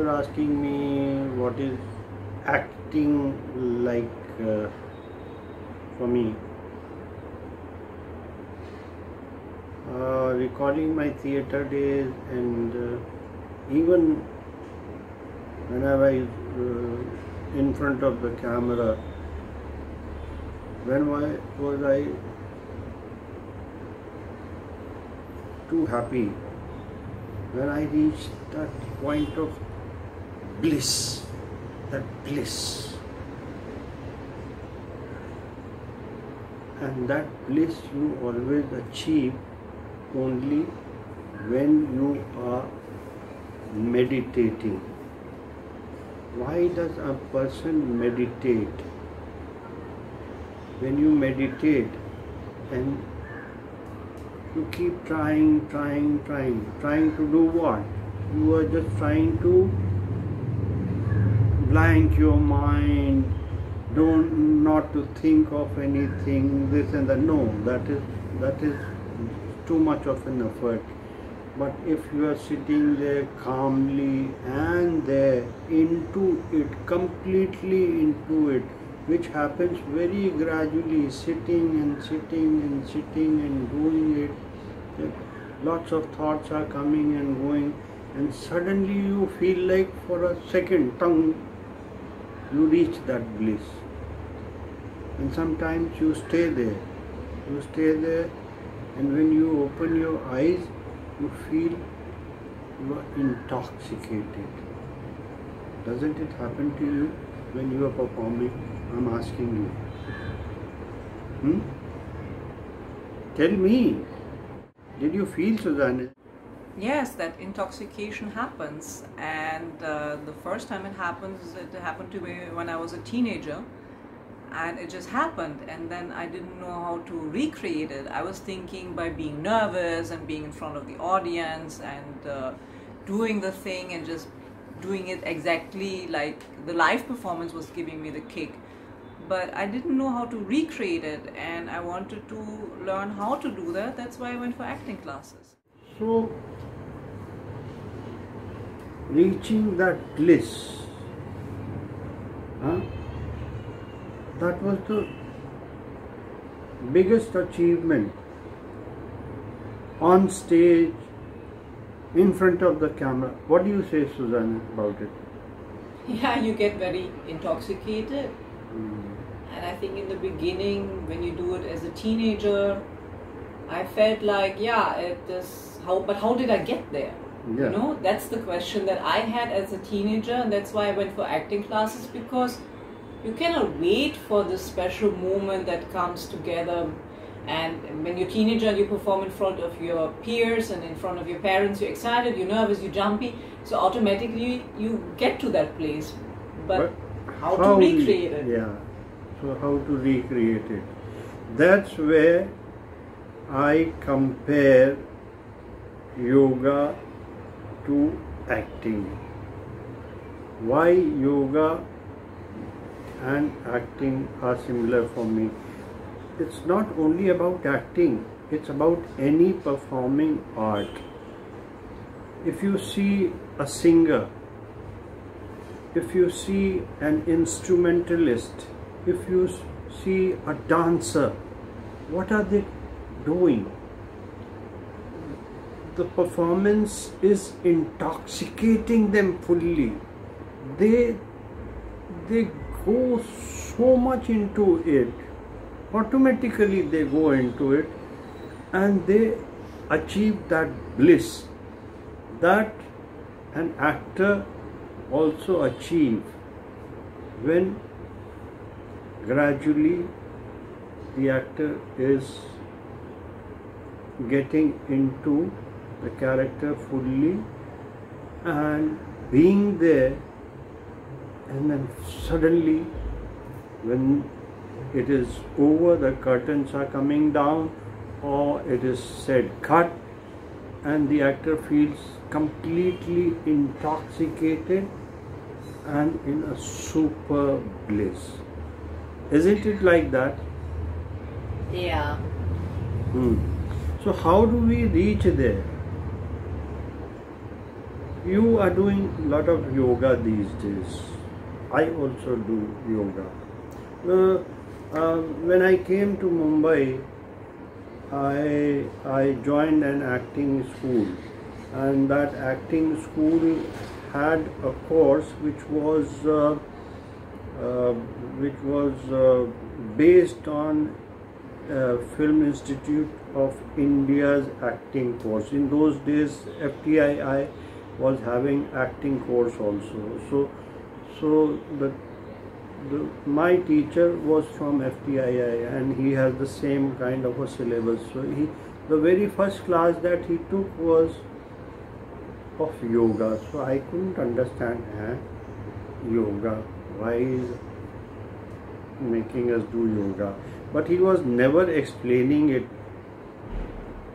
are asking me what is acting like for me. Recalling my theatre days, and even when I was in front of the camera, when was I too happy? When I reached that point of bliss, that bliss. And that bliss you always achieve only when you are meditating. Why does a person meditate? When you meditate and you keep trying to do what? You are just trying to blank your mind, not to think of anything, this and that. No, that is too much of an effort. But if you are sitting there calmly and there into it, completely into it, which happens very gradually, sitting and doing it, lots of thoughts are coming and going, and suddenly you feel like for a second, you reach that bliss. And sometimes you stay there, and when you open your eyes, you feel you are intoxicated. Doesn't it happen to you when you are performing? I'm asking you. Tell me, did you feel, Susanna? Yes, that intoxication happens, and the first time it happened to me when I was a teenager, and it just happened, and then I didn't know how to recreate it. I was thinking by being nervous and being in front of the audience and doing the thing and just doing it exactly like the live performance was giving me the kick. But I didn't know how to recreate it, and I wanted to learn how to do that. That's why I went for acting classes. So, reaching that bliss, that was the biggest achievement on stage, in front of the camera. What do you say, Susanna, about it? Yeah, you get very intoxicated. And I think in the beginning, when you do it as a teenager, I felt like, but how did I get there? Yeah. You know, that's the question that I had as a teenager, and that's why I went for acting classes, because you cannot wait for this special moment that comes together. And when you're a teenager and you perform in front of your peers and in front of your parents, you're excited, you're nervous, you're jumpy, so automatically you get to that place. But how to recreate it? Yeah, so how to recreate it? That's where I compare yoga to acting. Why yoga and acting are similar for me? It's not only about acting, it's about any performing art. If you see a singer, if you see an instrumentalist, if you see a dancer, what are they doing? The performance is intoxicating them fully. They go so much into it. Automatically they go into it, and they achieve that bliss that an actor also achieve when gradually the actor is getting into the character fully and being there, and then suddenly when it is over, the curtains are coming down, or it is said cut, and the actor feels completely intoxicated and in a super bliss. Isn't it like that? Yeah. So how do we reach there? You are doing a lot of yoga these days. I also do yoga. When I came to Mumbai, I joined an acting school, and that acting school had a course which was based on Film Institute of India's acting course. In those days, FTII was having acting course also. So my teacher was from FTII, and he has the same kind of a syllabus. So the very first class that he took was of yoga. So I couldn't understand yoga. Why is making us do yoga? But he was never explaining it.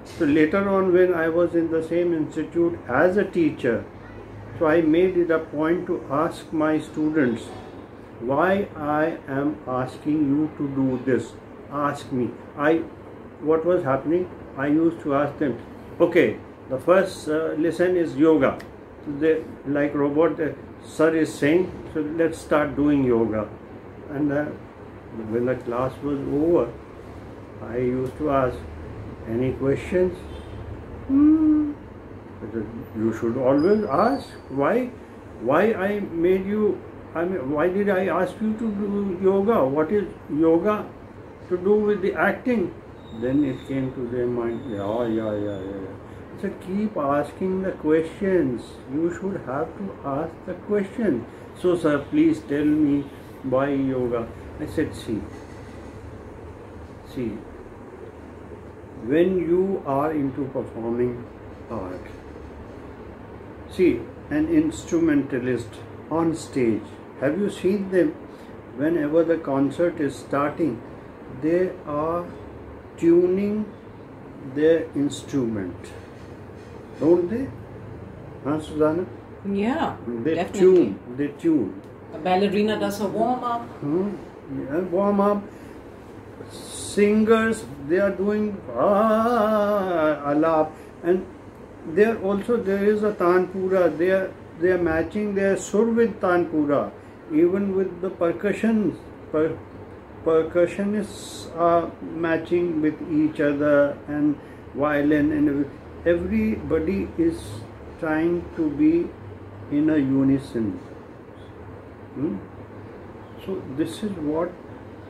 So later on, when I was in the same institute as a teacher, so I made it a point to ask my students why I am asking you to do this. Ask me. What was happening? I used to ask them, okay, the first lesson is yoga. Like robot, sir is saying, so let's start doing yoga. And when the class was over, I used to ask, any questions? You should always ask. Why I made you, why did I ask you to do yoga? What is yoga to do with the acting? Then it came to their mind, yeah. I said, keep asking the questions. You should have to ask the question. So sir, please tell me why yoga. I said, see, when you are into performing art, see, an instrumentalist on stage, have you seen them? Whenever the concert is starting, they are tuning their instrument, don't they? Huh, Susanna? Yeah, They definitely. tune. A ballerina does a warm-up. Yeah, warm up. Singers, they are doing alap, and there is a tanpura. They are matching their sur with tanpura, even with the percussions. Percussionists are matching with each other, and violin, and everybody is trying to be in a unison. So this is what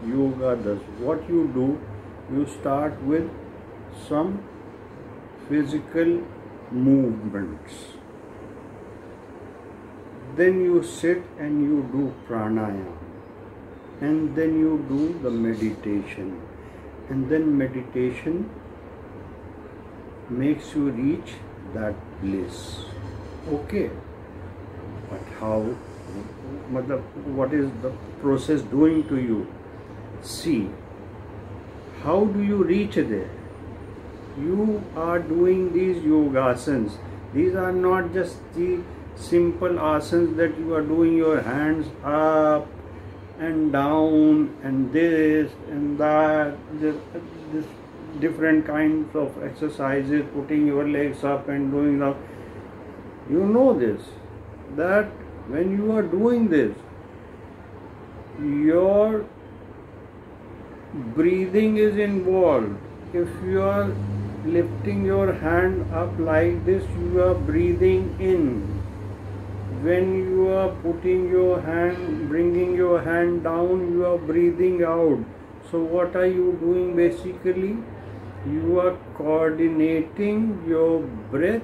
yoga does. What you do, you start with some physical movements. Then you sit and you do pranayama. And then you do the meditation. And then meditation makes you reach that bliss. Okay. But how? What is the process doing to you? See, how do you reach there? You are doing these yogasanas. These are not just the simple asanas that you are doing your hands up and down and this and that, this different kinds of exercises, putting your legs up and doing that. You know this, that when you are doing this, your breathing is involved. If you are lifting your hand up like this, you are breathing in. When you are putting your hand, bringing your hand down, you are breathing out. So what are you doing basically? You are coordinating your breath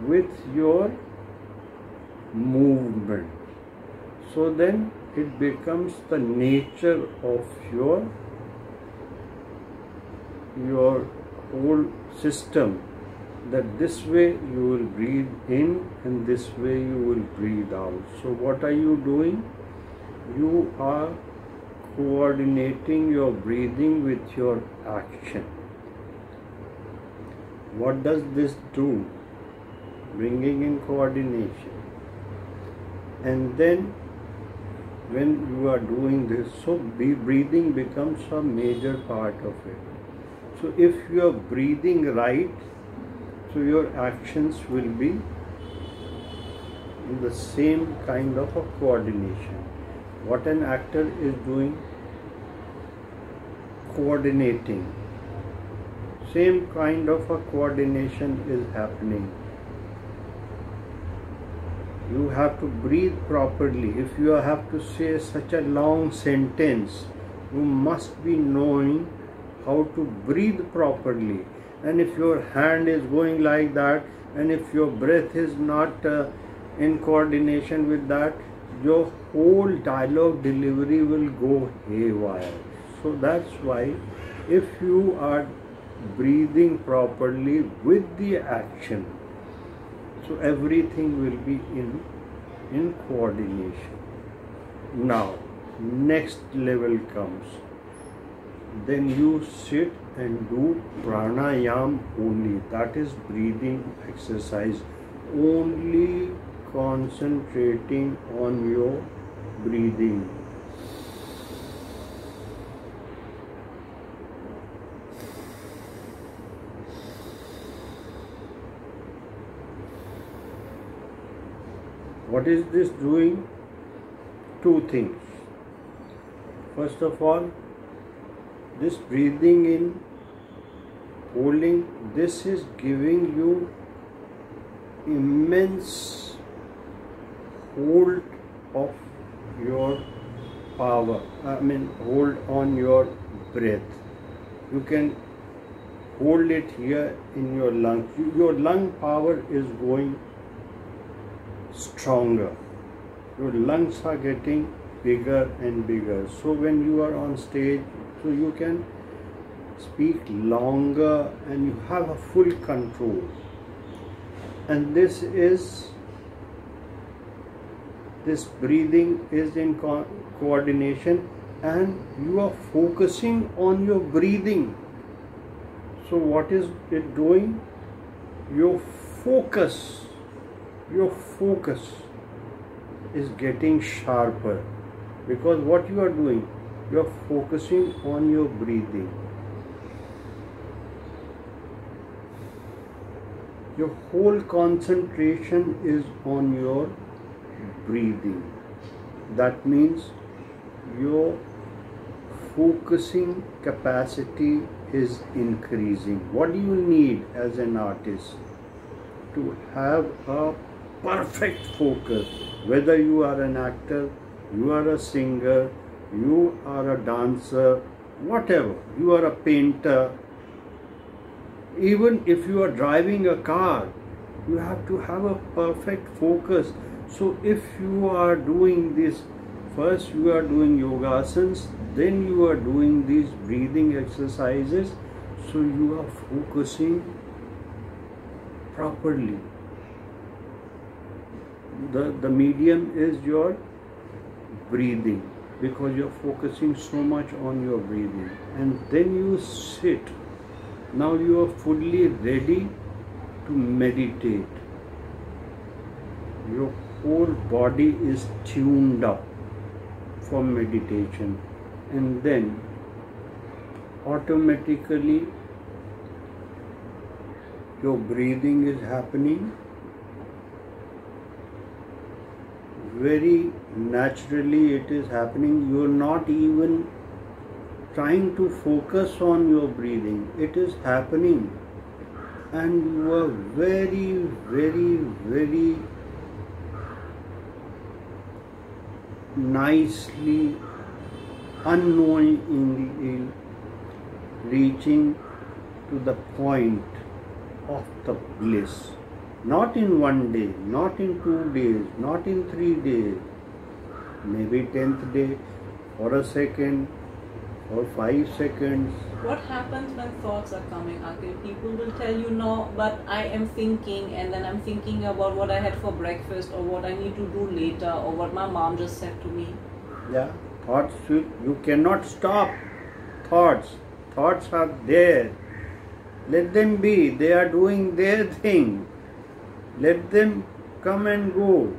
with your movement. So then it becomes the nature of your whole system, that this way you will breathe in and this way you will breathe out. So what are you doing? You are coordinating your breathing with your action. What does this do? Bringing in coordination. And then when you are doing this, so breathing becomes a major part of it. So if you are breathing right, so your actions will be in the same kind of a coordination. What an actor is doing, coordinating. Same kind of a coordination is happening. You have to breathe properly. If you have to say such a long sentence, you must be knowing how to breathe properly. And if your hand is going like that, and if your breath is not in coordination with that, your whole dialogue delivery will go haywire. So that's why if you are breathing properly with the action, so everything will be in coordination. Now, next level comes. Then you sit and do pranayam only. That is breathing exercise. Only concentrating on your breathing. What is this doing? Two things. First of all, this breathing in, holding, this is giving you immense hold of your power. Hold on your breath. You can hold it here in your lungs. Your lung power is going stronger. Your lungs are getting bigger and bigger. So when you are on stage, so you can speak longer and you have a full control. And this breathing is in coordination, and you are focusing on your breathing. So what is it doing? Your focus is getting sharper, because what you are doing, you are focusing on your breathing. Your whole concentration is on your breathing. That means your focusing capacity is increasing. What do you need as an artist? To have a perfect focus. Whether you are an actor, you are a singer, you are a dancer, whatever, you are a painter, even if you are driving a car, you have to have a perfect focus. So if you are doing this, first you are doing yogasanas, then you are doing these breathing exercises, so you are focusing properly. The medium is your breathing, because you are focusing so much on your breathing. And then you sit. Now you are fully ready to meditate. Your whole body is tuned up for meditation, and then automatically your breathing is happening very naturally. It is happening. You are not even trying to focus on your breathing. It is happening, and you are very, very, very nicely, unknowingly reaching to the point of the bliss. Not in one day, not in 2 days, not in 3 days, maybe 10th day, or a second, or 5 seconds. What happens when thoughts are coming, Akhil? People will tell you, no, but I am thinking, and then I'm thinking about what I had for breakfast, or what I need to do later, or what my mom just said to me. Yeah, thoughts, you cannot stop thoughts. Thoughts are there. Let them be. They are doing their thing. Let them come and go.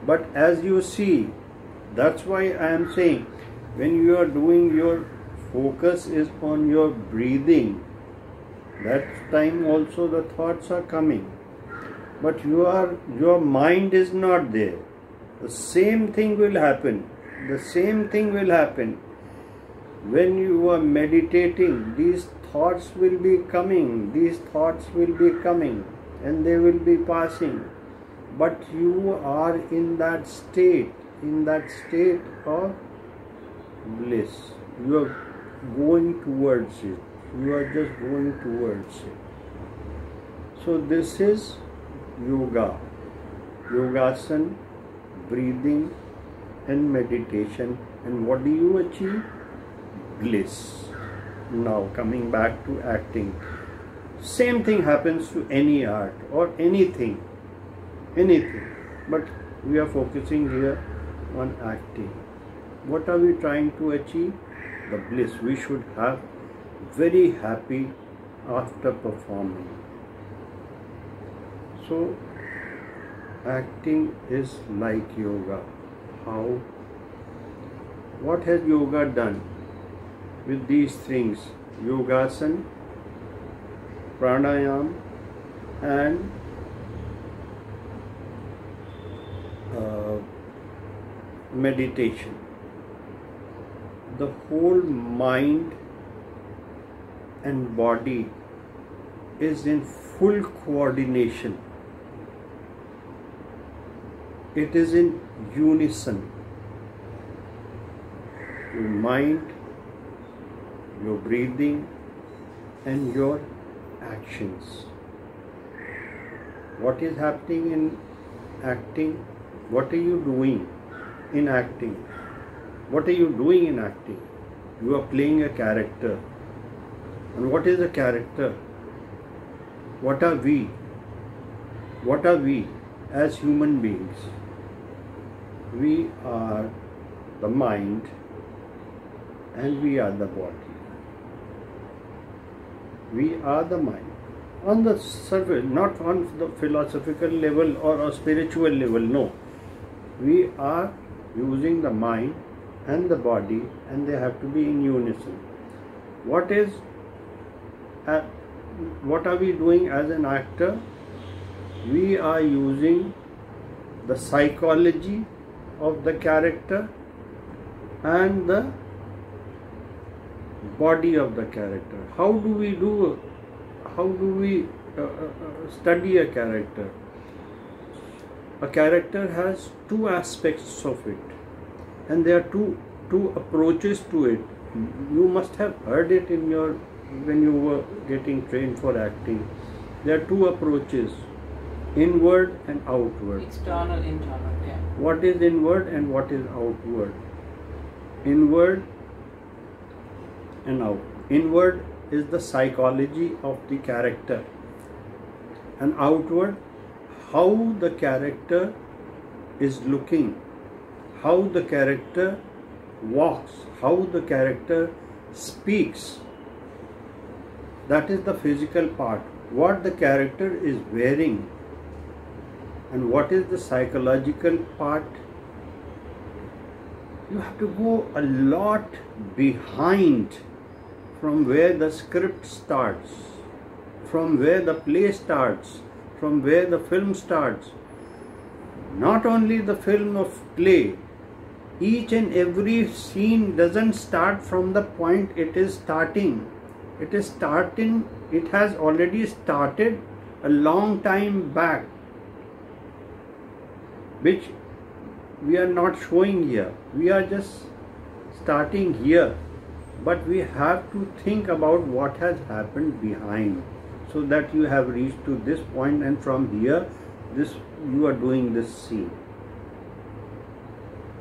But as you see, that's why I am saying, when you are doing, your focus is on your breathing, that time also the thoughts are coming. but your mind is not there. The same thing will happen. The same thing will happen. When you are meditating, these thoughts will be coming. These thoughts will be coming and they will be passing. But you are in that state of bliss. You are going towards it. You are just going towards it. So this is yoga. Yogasana, breathing and meditation. And what do you achieve? Bliss. Now coming back to acting. Same thing happens to any art or anything. But we are focusing here on acting. What are we trying to achieve? The bliss. We should have very happy after performing. So acting is like yoga. How? What has yoga done with these things? Yogasana, pranayam and meditation. The whole mind and body is in full coordination. It is in unison. Your mind, your breathing and your actions. What is happening in acting? What are you doing in acting? What are you doing in acting? You are playing a character. And what is a character? What are we? What are we as human beings? We are the mind and we are the body. We are the mind. On the surface, not on the philosophical level or a spiritual level, no. We are using the mind and the body and they have to be in unison. What are we doing as an actor? We are using the psychology of the character and the body of the character. How do we study a character? A character has two aspects of it, and there are two approaches to it. You must have heard it when you were getting trained for acting. There are two approaches, inward and outward. External, internal, yeah. What is inward and what is outward? Inward and out. Inward is the psychology of the character, and outward, how the character is looking, how the character walks, how the character speaks. That is the physical part. What the character is wearing. And what is the psychological part? You have to go a lot behind from where the script starts, from where the play starts, from where the film starts. Not only the film of play, each and every scene doesn't start from the point it is starting. It has already started a long time back, which we are not showing here. We are just starting here, but we have to think about what has happened behind, so that you have reached to this point, and from here you are doing this scene.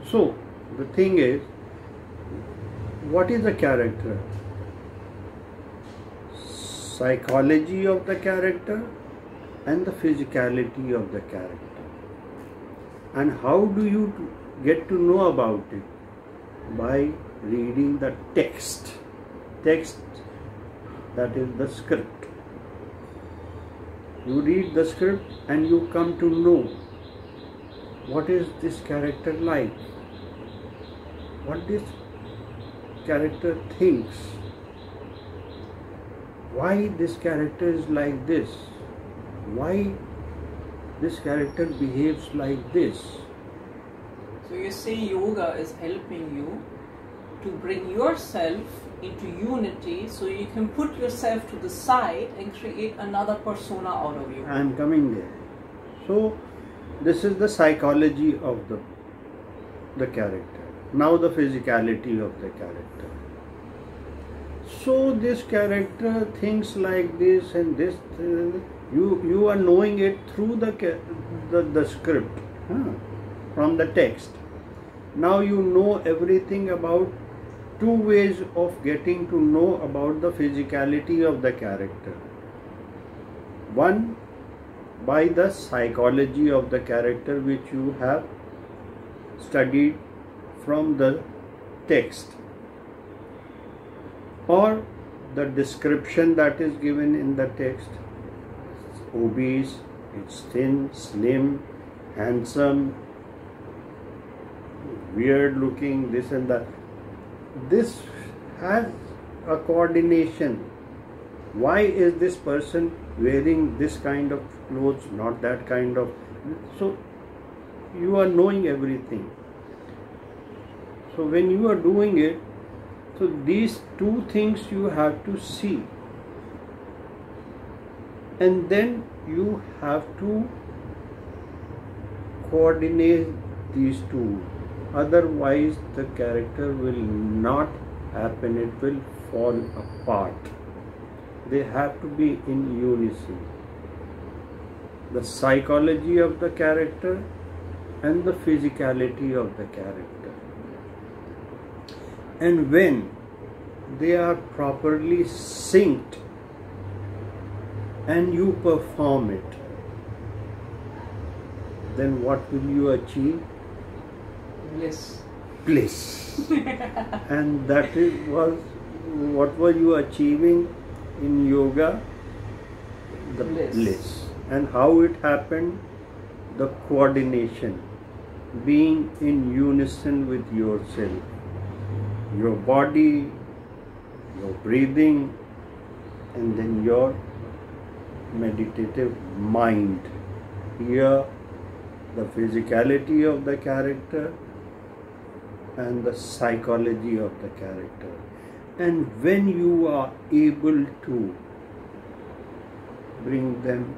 So the thing is, what is the character? Psychology of the character and the physicality of the character. And how do you get to know about it? By reading the text, that is the script. You read the script and you come to know what is this character like, what this character thinks, why this character is like this, why this character behaves like this. So you say yoga is helping you to bring yourself into unity, so you can put yourself to the side and create another persona out of you. I am coming there. So this is the psychology of the character. Now the physicality of the character. So this character thinks like this and this. You are knowing it through the script, from the text. Now you know everything about two ways of getting to know about the physicality of the character. One, by the psychology of the character which you have studied from the text, or the description that is given in the text. It's obese, it's thin, slim, handsome, weird looking, this and that. This has a coordination. Why is this person wearing this kind of clothes, not that kind of? So you are knowing everything. So when you are doing it, so these two things you have to see, and then you have to coordinate these two. Otherwise the character will not happen, it will fall apart. They have to be in unison. The psychology of the character and the physicality of the character. And when they are properly synced and you perform it, then what will you achieve? Bliss. Bliss. And that was what were you achieving in yoga? The bliss. And how it happened? The coordination, being in unison with yourself, your body, your breathing, and then your meditative mind. Here, the physicality of the character and the psychology of the character. And when you are able to bring them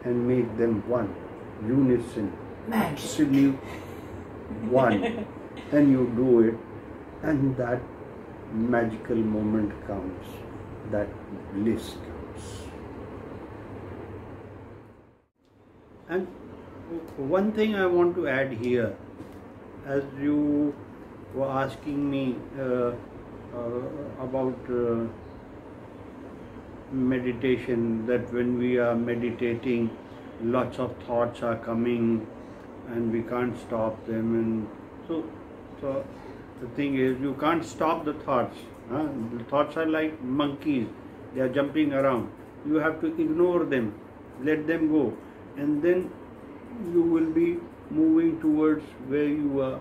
and make them one, unison, absolute one, and you do it, and that magical moment comes, that bliss comes. And one thing I want to add here, as you were asking me about meditation, that when we are meditating, lots of thoughts are coming and we can't stop them, and so the thing is, you can't stop the thoughts. The thoughts are like monkeys, they are jumping around. You have to ignore them, let them go, and then you will be moving towards where you are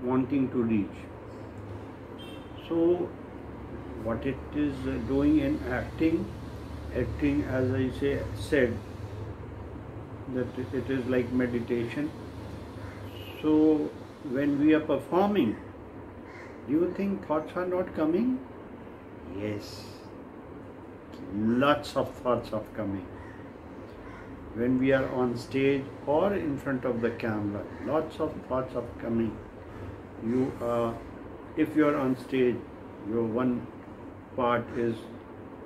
wanting to reach. So what it is doing in acting as I said, that it is like meditation. So when we are performing, do you think thoughts are not coming? Yes, lots of thoughts are coming. When we are on stage or in front of the camera, lots of thoughts are coming. If you are on stage, your one part is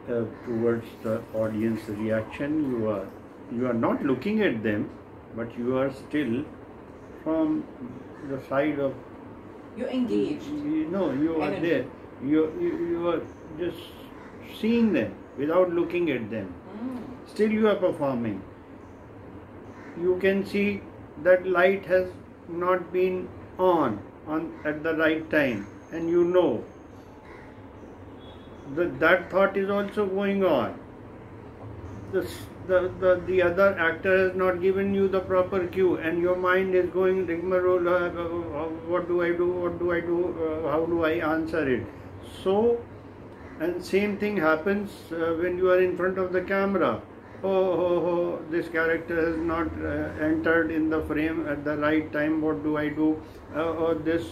towards the audience reaction. You are not looking at them, but you are still from the side of. You're engaged. You are there. You are just seeing them without looking at them. Still you are performing. You can see that light has not been on at the right time, and you know that thought is also going on. The other actor has not given you the proper cue, and your mind is going rigmarole. What do I do? What do I do? How do I answer it? So, and same thing happens when you are in front of the camera. this character has not entered in the frame at the right time, what do I do? This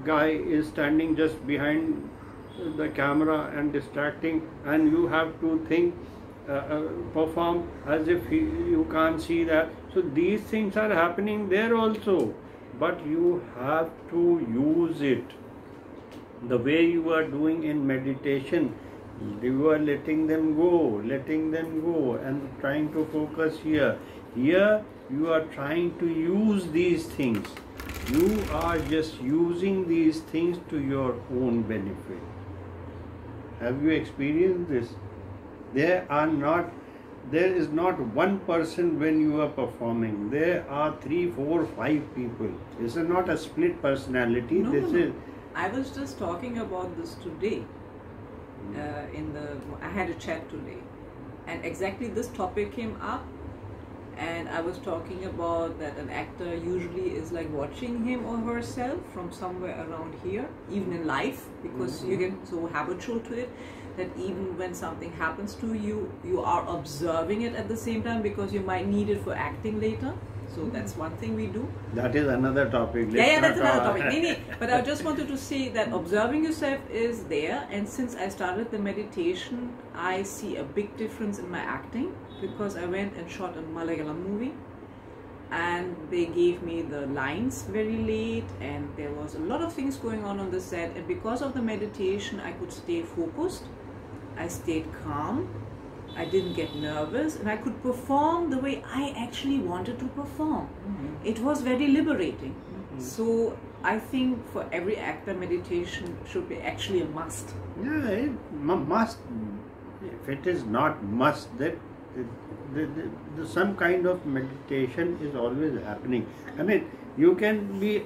guy is standing just behind the camera and distracting, and you have to think, perform as if you can't see that. So these things are happening there also, but you have to use it the way you are doing in meditation. You are letting them go and trying to focus here. Here you are trying to use these things. You are just using these things to your own benefit. Have you experienced this? There is not one person when you are performing. There are 3, 4, 5 people. This is not a split personality. No. I was just talking about this today. I had a chat today, and exactly this topic came up, and I was talking about that an actor usually is like watching him or herself from somewhere around here, even in life, because you get so habitual to it that even when something happens to you, you are observing it at the same time because you might need it for acting later. So that's one thing we do. That is another topic. Yeah, that's another topic. But I just wanted to say that observing yourself is there, and since I started the meditation, I see a big difference in my acting, because I went and shot a Malayalam movie, and they gave me the lines very late, and there was a lot of things going on the set, and because of the meditation, I could stay focused, I stayed calm, I didn't get nervous, and I could perform the way I actually wanted to perform. It was very liberating. So I think for every actor, meditation should be actually a must. Yeah, it must. If it is not must, that some kind of meditation is always happening. I mean, you can be,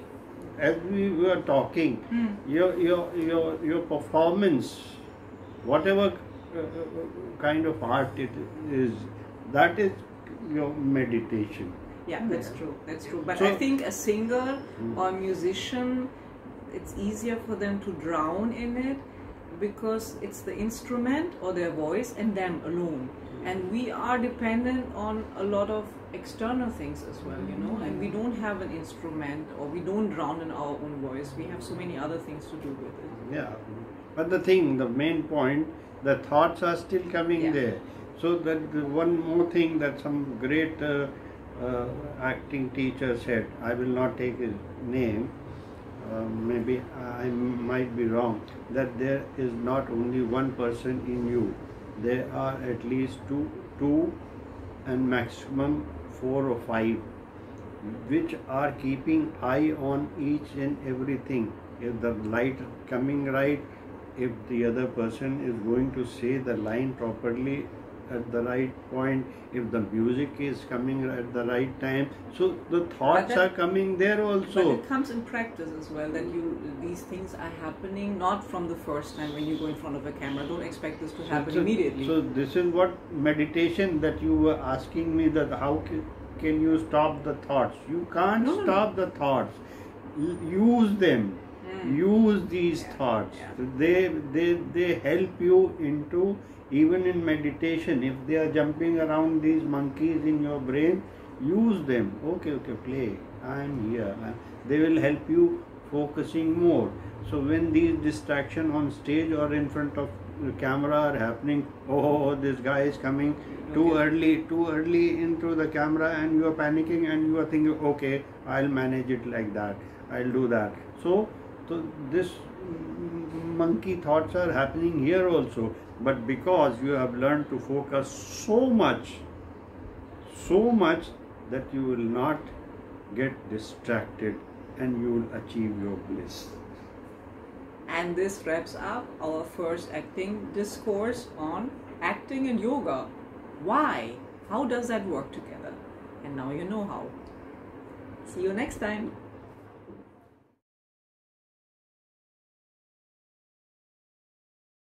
as we were talking, your performance, whatever kind of art it is, that is your meditation. Yeah, that's true. But so, I think a singer or a musician, it's easier for them to drown in it because it's the instrument or their voice and them alone. And we are dependent on a lot of external things as well, and we don't have an instrument, or we don't drown in our own voice. We have so many other things to do with it. Yeah, but the main point, the thoughts are still coming there. So that one more thing that some great acting teacher said, I will not take his name, maybe I might be wrong, that there is not only one person in you, there are at least two and maximum 4 or 5 which are keeping eye on each and everything. If the light coming right, if the other person is going to say the line properly at the right point, if the music is coming at the right time, so the thoughts are coming there also. But it comes in practice as well, that these things are happening not from the first time when you go in front of a camera. Don't expect this to happen immediately. So this is what meditation that you were asking me, that how can you stop the thoughts? You can't stop the thoughts. Use them. Use these thoughts. They help you into, even in meditation, if they are jumping around these monkeys in your brain, use them. Okay, play. I am here. They will help you focusing more. So when these distractions on stage or in front of the camera are happening, this guy is coming too early into the camera, and you are panicking and you are thinking, okay, I'll manage it like that, I'll do that. So this monkey thoughts are happening here also, but because you have learned to focus so much that you will not get distracted and you will achieve your bliss. And this wraps up our first acting discourse on acting and yoga. Why? How does that work together? And now you know how. See you next time.